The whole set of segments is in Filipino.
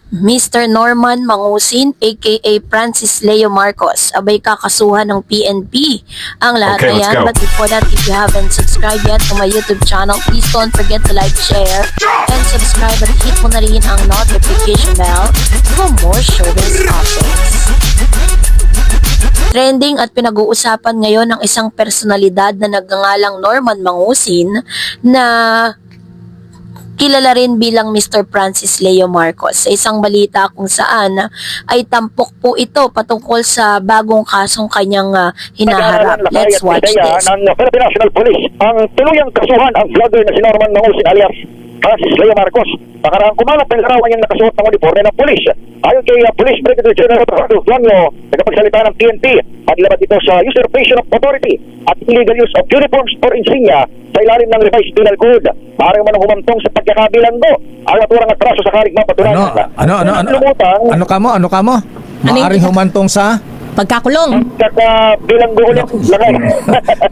Mr. Norman Mangusin aka Francis Leo Marcos abay kakasuhan ng PNP. Ang lahat Okay, na let's yan, go. but before that, if you haven't subscribed yet to my YouTube channel, please don't forget to like, share, and subscribe at hit mo na rin ang notification bell for more showbiz updates. Trending at pinag-uusapan ngayon ng isang personalidad na nagngangalang Norman Mangusin na kilala rin bilang Mr. Francis Leo Marcos sa isang balita kung saan ay tampok po ito patungkol sa bagong kasong kanyang hinaharap. Let's watch this. Ng Philippine National Police ang tuluyang kasuhan ang vlogger na si Norman Mangusin alias Francis Leo Marcos. Nakaraang kumalat ng larawan niyang nakasuot ng uniforme ng pulis. Ayon kay Police Brigadier General Eduardo Flanio, nagpagsalita ng PNP, paglaban ito sa usurpation of authority at illegal use of uniforms or insignia sa ilalim ng revised penal code. Maaaring man humantong sa pagkakabilanggo ang naturang atraso sa karigma patunayan. Ano ka mo? Maaring humantong sa Pagkakulong. Pagkakabilanggo ulit.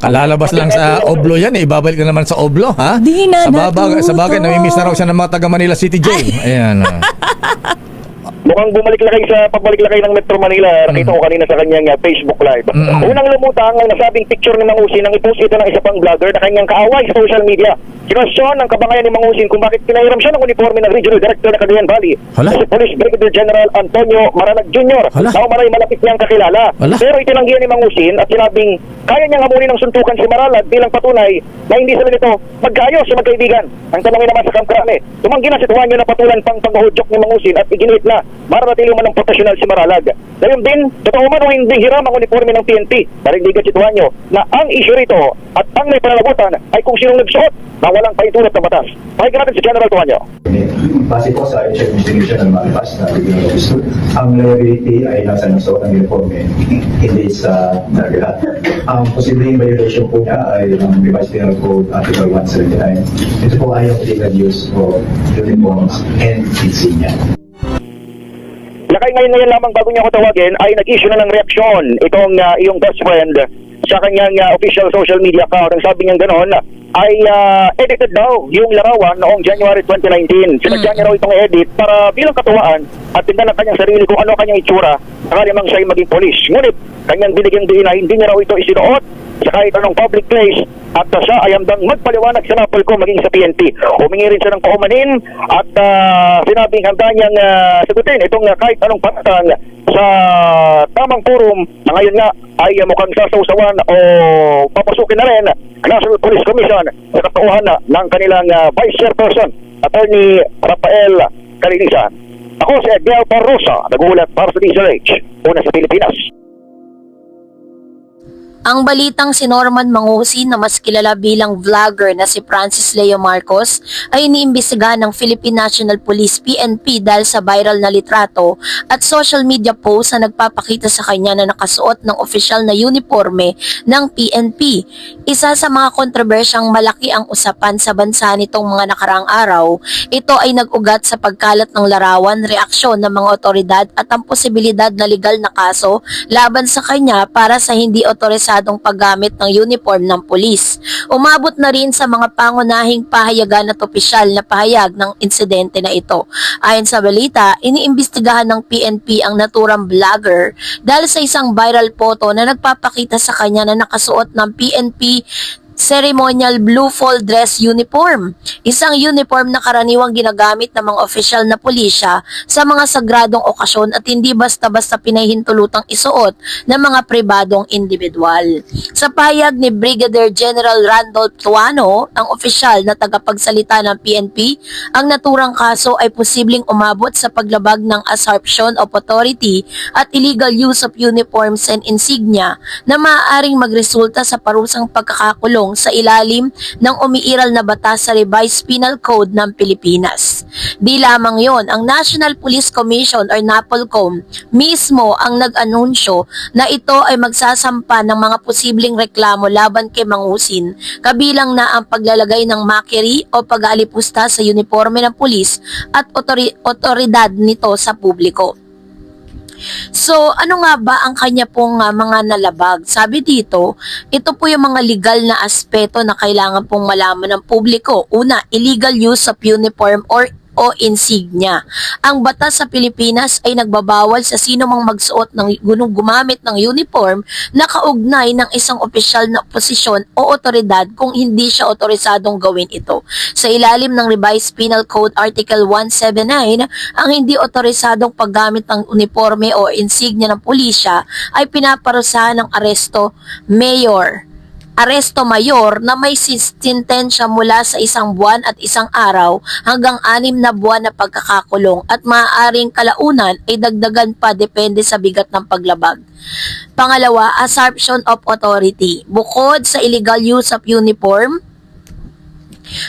kalalabas lang sa Oblo yan, ibabalik ka naman sa Oblo, ha? Di na Sa bagay, namimiss na raw siya ng mga taga Manila City Jail. Ayan. Mukhang pagbalik lakay ng Metro Manila. Nakita ko kanina sa kanyang Facebook Live. Unang lumutang ang nasabing picture ni Mangusin nang i-post ito ng isa pang vlogger na kanyang kaaway sa social media. Kinwestiyon ng kabangayan ni Mangusin kung bakit pinahiram siya ng uniforme ng Regional Director ng Cagayan Valley. Hala? Si Police Brigadier General Antonio Maranag Jr. Hala? na umaray malapit niyang kakilala. Hala? Pero itinanggihan ni Mangusin at sinabing kaya niyang hamunin ng suntukan si Maralag bilang patunay na hindi sila nito magkaayos sa magkaibigan. Ang tanongin naman sa Kamkrame, tumanggi na si Tuanyo na patulan pang panghudyok ni Mangusin at iginit na maranatili man ng profesional si Maralag. Gayon din, totoo man o hindi hiram ang uniforme ng PNP. Narindigan si Tuanyo na ang issue rito at ang may pananagutan ay kung sinong nagsuot na walang paintulot ng batas. Pakinggan natin si General Tuanyo. Base po sa initial investigation ng Malpas na Regional Office 2, ang liability ay nasa nasuot ng uniforme, hindi sa lahat. Ang posibleng violation po niya ay ang Revised Penal Code Article 179. Ito po ay ang illegal use of uniforms and insignia. Lakay ngayon lamang bago niya ako tawagin ay nag-issue na ng reaksyon itong iyong best friend sa kanyang official social media account. Ang sabi niya gano'n ay edited daw yung larawan noong January 2019. Sinadya niya raw itong edit para bilang katuwaan at tingnan ng kanyang sarili kung ano kanyang itsura sakali mang siya ay maging polis. Ngunit kanyang binigyang diin na hindi niya raw ito isinuot sa kahit anong public place at siya ay handang magpaliwanag sa Napolcom maging sa PNP. Humingi rin siya ng paumanin at sinabing handa niyang sagutin itong kahit anong patang sa tamang forum na ngayon nga ay mukhang sasawsawan o papasukin na rin ang National Police Commission sa katuuhan ng kanilang Vice Chairperson, Attorney Rafael Calinisan. Ako si Edgar Parrosa, nag-uulat para sa DZRH, una sa Pilipinas. Ang balitang si Norman Mangusin na mas kilala bilang vlogger na si Francis Leo Marcos ay iniimbestigahan ng Philippine National Police PNP dahil sa viral na litrato at social media post na nagpapakita sa kanya na nakasuot ng opisyal na uniforme ng PNP. Isa sa mga kontrobersyang malaki ang usapan sa bansa nitong mga nakaraang araw, ito ay nag-ugat sa pagkalat ng larawan, reaksyon ng mga otoridad at ang posibilidad na legal na kaso laban sa kanya para sa hindi otorisado paggamit ng uniform ng pulis. Umabot na rin sa mga pangunahing pahayagan at opisyal na pahayag ng insidente na ito. Ayon sa balita, iniimbestigahan ng PNP ang naturang vlogger dahil sa isang viral photo na nagpapakita sa kanya na nakasuot ng PNP ceremonial blue fall dress uniform. Isang uniform na karaniwang ginagamit ng mga opisyal na pulisya sa mga sagradong okasyon at hindi basta-basta pinahintulutang isuot ng mga pribadong individual. Sa pahayag ni Brigadier General Randolph Tuano, ang opisyal na tagapagsalita ng PNP, ang naturang kaso ay posibleng umabot sa paglabag ng assumption of authority at illegal use of uniforms and insignia na maaaring magresulta sa parusang pagkakakulong sa ilalim ng umiiral na batas sa Revised Penal Code ng Pilipinas. Di lamang yon, ang National Police Commission or NAPOLCOM mismo ang nag-anunsyo na ito ay magsasampa ng mga posibleng reklamo laban kay Mangusin, kabilang na ang paglalagay ng mockery o pag-aalipusta sa uniforme ng pulis at otoridad nito sa publiko. So, ano nga ba ang kanya pong mga nalabag? Sabi dito, ito po yung mga legal na aspeto na kailangan pong malaman ng publiko. Una, illegal use of uniform or o insignia. Ang batas sa Pilipinas ay nagbabawal sa sino mang magsuot ng gumamit ng uniform na kaugnay ng isang opisyal na posisyon o otoridad kung hindi siya otorisadong gawin ito. Sa ilalim ng Revised Penal Code Article 179, ang hindi otorisadong paggamit ng uniforme o insignia ng pulisya ay pinaparusahan ng aresto mayor na may sintensya mula sa 1 buwan at 1 araw hanggang 6 na buwan na pagkakakulong at maaaring kalaunan ay dagdagan pa depende sa bigat ng paglabag. Pangalawa, assumption of authority. Bukod sa illegal use of uniform,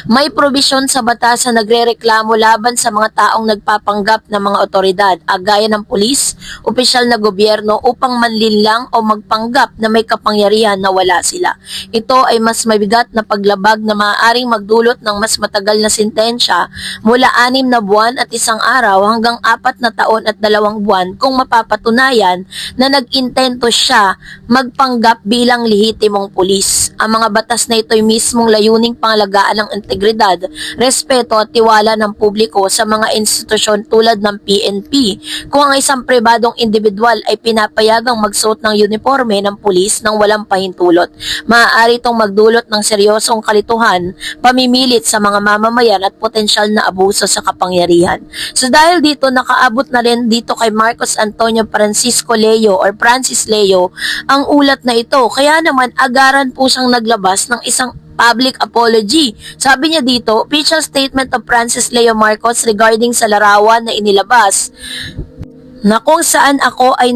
may probisyon sa batas na nagrereklamo laban sa mga taong nagpapanggap ng mga otoridad, gaya ng pulis, opisyal na gobyerno upang manlinlang o magpanggap na may kapangyarihan na wala sila. Ito ay mas mabigat na paglabag na maaaring magdulot ng mas matagal na sentensya mula 6 na buwan at 1 araw hanggang 4 na taon at 2 buwan kung mapapatunayan na nag-intento siya magpanggap bilang lehitimong pulis. Ang mga batas na ito ay mismong layuning pangalagaan ng integridad, respeto at tiwala ng publiko sa mga institusyon tulad ng PNP. Kung ang isang pribadong individual ay pinapayagang magsuot ng uniforme ng pulis nang walang pahintulot, maaari itong magdulot ng seryosong kalituhan, pamimilit sa mga mamamayan at potensyal na abuso sa kapangyarihan. So dahil dito, nakaabot na rin dito kay Marcos Antonio Francisco Leo or Francis Leo ang ulat na ito. Kaya naman agaran po siyang naglabas ng isang public apology. Sabi niya dito, official statement of Francis Leo Marcos regarding sa larawan na inilabas na kung saan ako ay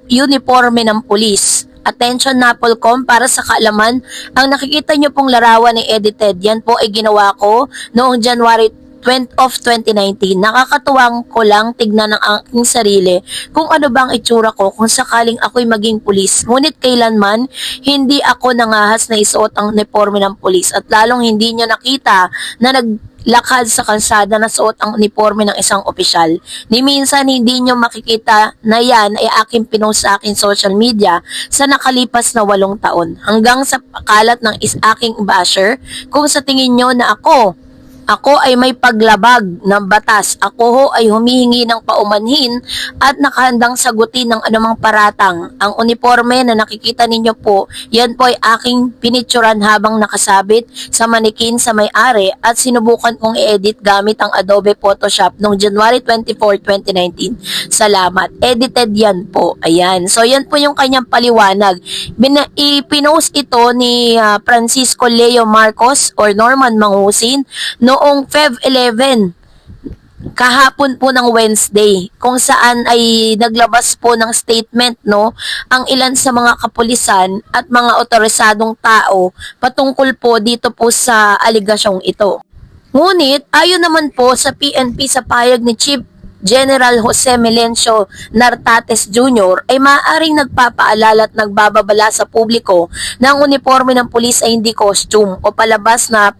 uniforme ng pulis. Attention Napolcom, para sa kaalaman, ang nakikita niyo pong larawan ay edited. Yan po ay ginawa ko noong January 2019. Nakakatuwang ko lang tignan ng aking sarili kung ano bang itsura ko kung sakaling ako'y maging pulis. Ngunit kailanman, hindi ako nangahas na isuot ang uniforme ng pulis at lalong hindi niya nakita na naglakad sa kalsada na suot ang uniforme ng isang opisyal. Ni minsan hindi niyo makikita na yan ay aking pinost sa aking social media sa nakalipas na 8 taon. Hanggang sa kalat ng aking basher, kung sa tingin niyo na ako ay may paglabag ng batas. Ako ho ay humihingi ng paumanhin at nakahandang sagutin ng anumang paratang. Ang uniforme na nakikita ninyo po, yan po ay aking pinitsuran habang nakasabit sa manikin sa may-ari at sinubukan kong i-edit gamit ang Adobe Photoshop noong January 24, 2019. Salamat. Edited yan po. Ayan. So yan po yung kanyang paliwanag. Ipinost ito ni Francisco Leo Marcos or Norman Mangusin noong Feb 11, kahapon po ng Wednesday, kung saan ay naglabas po ng statement ang ilan sa mga kapulisan at mga otorisadong tao patungkol po dito po sa aligasyong ito. Ngunit ayon naman po sa PNP sa pahayag ni Chief General Jose Melencio Nartates Jr. ay maaaring nagpapaalala at nagbababala sa publiko na ang uniforme ng pulis ay hindi costume o palabas na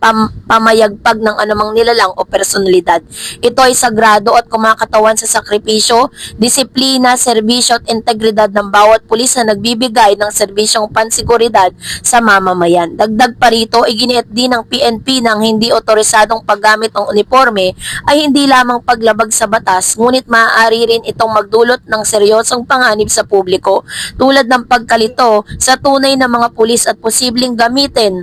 pamayagpag ng anumang nilalang o personalidad. Ito ay sagrado at kumakatawan sa sakripisyo, disiplina, serbisyo at integridad ng bawat pulis na nagbibigay ng serbisyong pansiguridad sa mamamayan. Dagdag pa rito, iginiit din ng PNP na ang hindi otorisadong paggamit ng uniforme ay hindi lamang paglabag sa batas, ngunit maaari rin itong magdulot ng seryosong panganib sa publiko tulad ng pagkalito sa tunay na mga pulis at posibleng gamitin